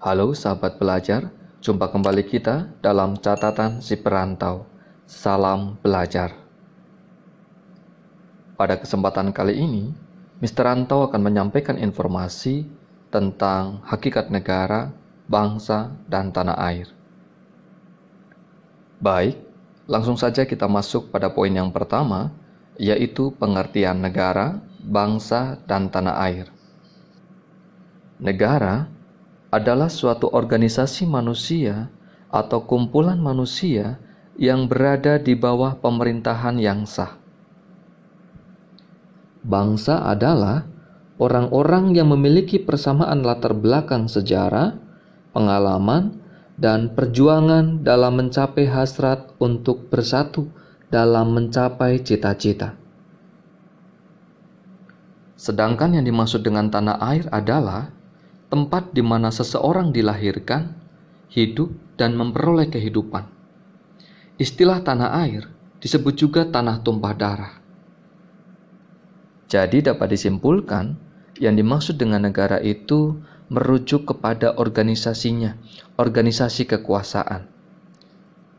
Halo sahabat belajar, jumpa kembali kita dalam catatan si perantau. Salam belajar. Pada kesempatan kali ini, Mr. Rantau akan menyampaikan informasi tentang hakikat negara, bangsa, dan tanah air. Baik, langsung saja kita masuk pada poin yang pertama, yaitu pengertian negara, bangsa, dan tanah air. Negara adalah suatu organisasi manusia atau kumpulan manusia yang berada di bawah pemerintahan yang sah. Bangsa adalah orang-orang yang memiliki persamaan latar belakang sejarah, pengalaman, dan perjuangan dalam mencapai hasrat untuk bersatu dalam mencapai cita-cita. Sedangkan yang dimaksud dengan tanah air adalah tempat di mana seseorang dilahirkan, hidup, dan memperoleh kehidupan. Istilah tanah air disebut juga tanah tumpah darah. Jadi dapat disimpulkan, yang dimaksud dengan negara itu merujuk kepada organisasinya, organisasi kekuasaan.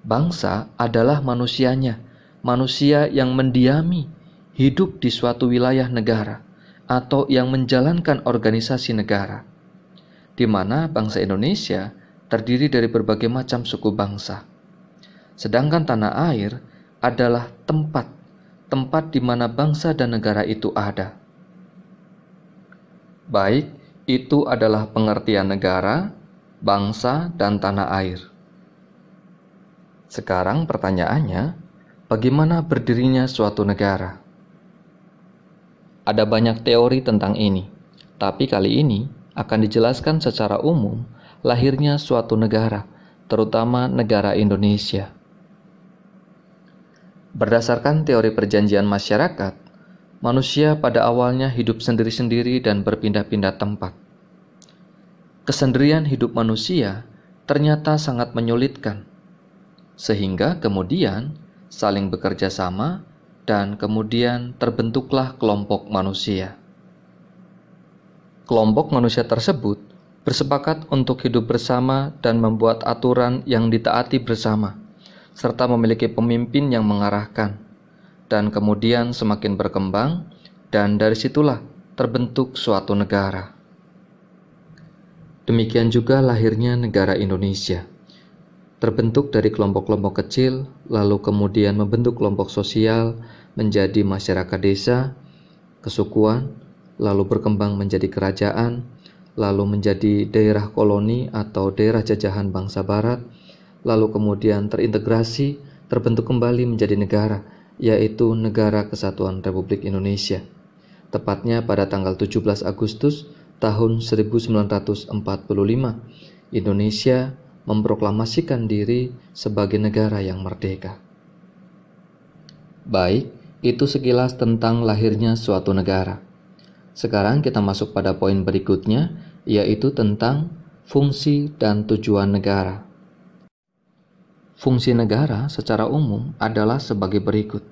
Bangsa adalah manusianya, manusia yang mendiami, hidup di suatu wilayah negara, atau yang menjalankan organisasi negara, di mana bangsa Indonesia terdiri dari berbagai macam suku bangsa. Sedangkan tanah air adalah tempat di mana bangsa dan negara itu ada. Baik, itu adalah pengertian negara, bangsa, dan tanah air. Sekarang pertanyaannya, bagaimana berdirinya suatu negara? Ada banyak teori tentang ini, tapi kali ini akan dijelaskan secara umum lahirnya suatu negara, terutama negara Indonesia. Berdasarkan teori perjanjian masyarakat, manusia pada awalnya hidup sendiri-sendiri dan berpindah-pindah tempat. Kesendirian hidup manusia ternyata sangat menyulitkan, sehingga kemudian saling bekerja sama dan kemudian terbentuklah kelompok manusia. Kelompok manusia tersebut bersepakat untuk hidup bersama dan membuat aturan yang ditaati bersama, serta memiliki pemimpin yang mengarahkan, dan kemudian semakin berkembang, dan dari situlah terbentuk suatu negara. Demikian juga lahirnya negara Indonesia. Terbentuk dari kelompok-kelompok kecil, lalu kemudian membentuk kelompok sosial menjadi masyarakat desa, kesukuan, lalu berkembang menjadi kerajaan, lalu menjadi daerah koloni atau daerah jajahan bangsa barat, lalu kemudian terintegrasi, terbentuk kembali menjadi negara, yaitu Negara Kesatuan Republik Indonesia. Tepatnya pada tanggal 17 Agustus tahun 1945, Indonesia memproklamasikan diri sebagai negara yang merdeka. Baik, itu sekilas tentang lahirnya suatu negara. Sekarang kita masuk pada poin berikutnya, yaitu tentang fungsi dan tujuan negara. Fungsi negara secara umum adalah sebagai berikut.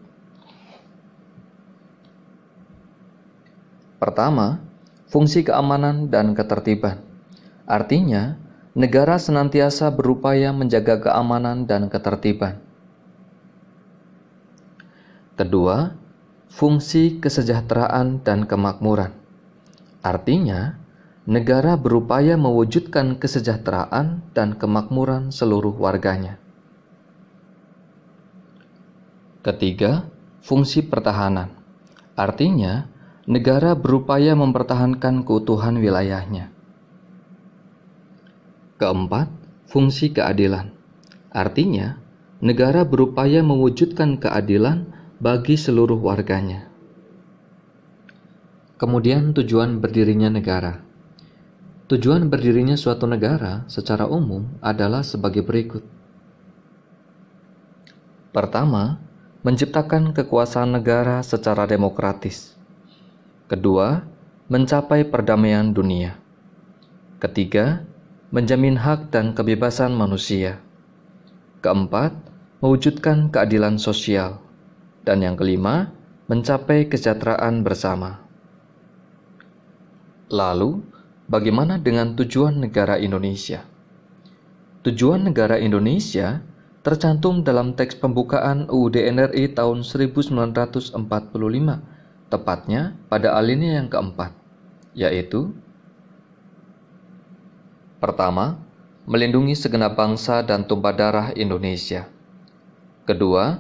Pertama, fungsi keamanan dan ketertiban. Artinya, negara senantiasa berupaya menjaga keamanan dan ketertiban. Kedua, fungsi kesejahteraan dan kemakmuran. Artinya, negara berupaya mewujudkan kesejahteraan dan kemakmuran seluruh warganya. Ketiga, fungsi pertahanan. Artinya, negara berupaya mempertahankan keutuhan wilayahnya. Keempat, fungsi keadilan. Artinya, negara berupaya mewujudkan keadilan bagi seluruh warganya. Kemudian tujuan berdirinya negara. Tujuan berdirinya suatu negara secara umum adalah sebagai berikut. Pertama, menciptakan kekuasaan negara secara demokratis. Kedua, mencapai perdamaian dunia. Ketiga, menjamin hak dan kebebasan manusia. Keempat, mewujudkan keadilan sosial. Dan yang kelima, mencapai kesejahteraan bersama. Lalu, bagaimana dengan tujuan negara Indonesia? Tujuan negara Indonesia tercantum dalam teks pembukaan UUD NRI tahun 1945, tepatnya pada alinea yang keempat, yaitu: pertama, melindungi segenap bangsa dan tumpah darah Indonesia. Kedua,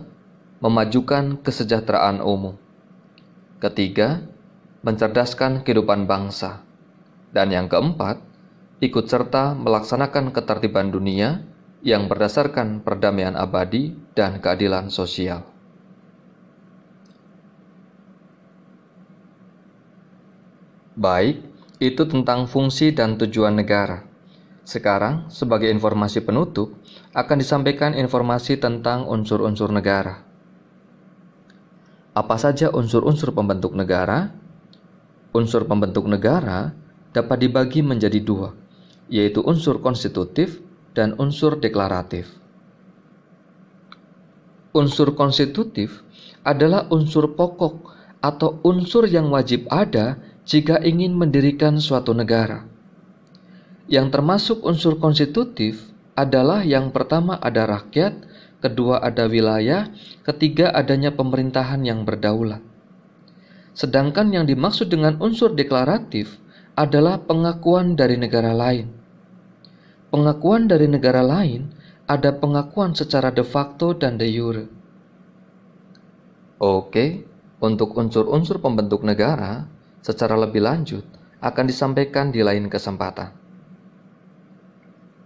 memajukan kesejahteraan umum. Ketiga, mencerdaskan kehidupan bangsa. Dan yang keempat, ikut serta melaksanakan ketertiban dunia yang berdasarkan perdamaian abadi dan keadilan sosial. Baik, itu tentang fungsi dan tujuan negara. Sekarang, sebagai informasi penutup, akan disampaikan informasi tentang unsur-unsur negara. Apa saja unsur-unsur pembentuk negara? Unsur pembentuk negara dapat dibagi menjadi dua, yaitu unsur konstitutif dan unsur deklaratif. Unsur konstitutif adalah unsur pokok atau unsur yang wajib ada jika ingin mendirikan suatu negara. Yang termasuk unsur konstitutif adalah yang pertama ada rakyat, kedua ada wilayah, ketiga adanya pemerintahan yang berdaulat. Sedangkan yang dimaksud dengan unsur deklaratif adalah pengakuan dari negara lain. Pengakuan dari negara lain ada pengakuan secara de facto dan de jure. Oke, untuk unsur-unsur pembentuk negara secara lebih lanjut akan disampaikan di lain kesempatan.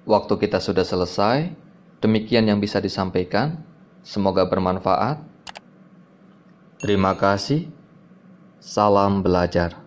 Waktu kita sudah selesai, demikian yang bisa disampaikan. Semoga bermanfaat. Terima kasih. Salam belajar.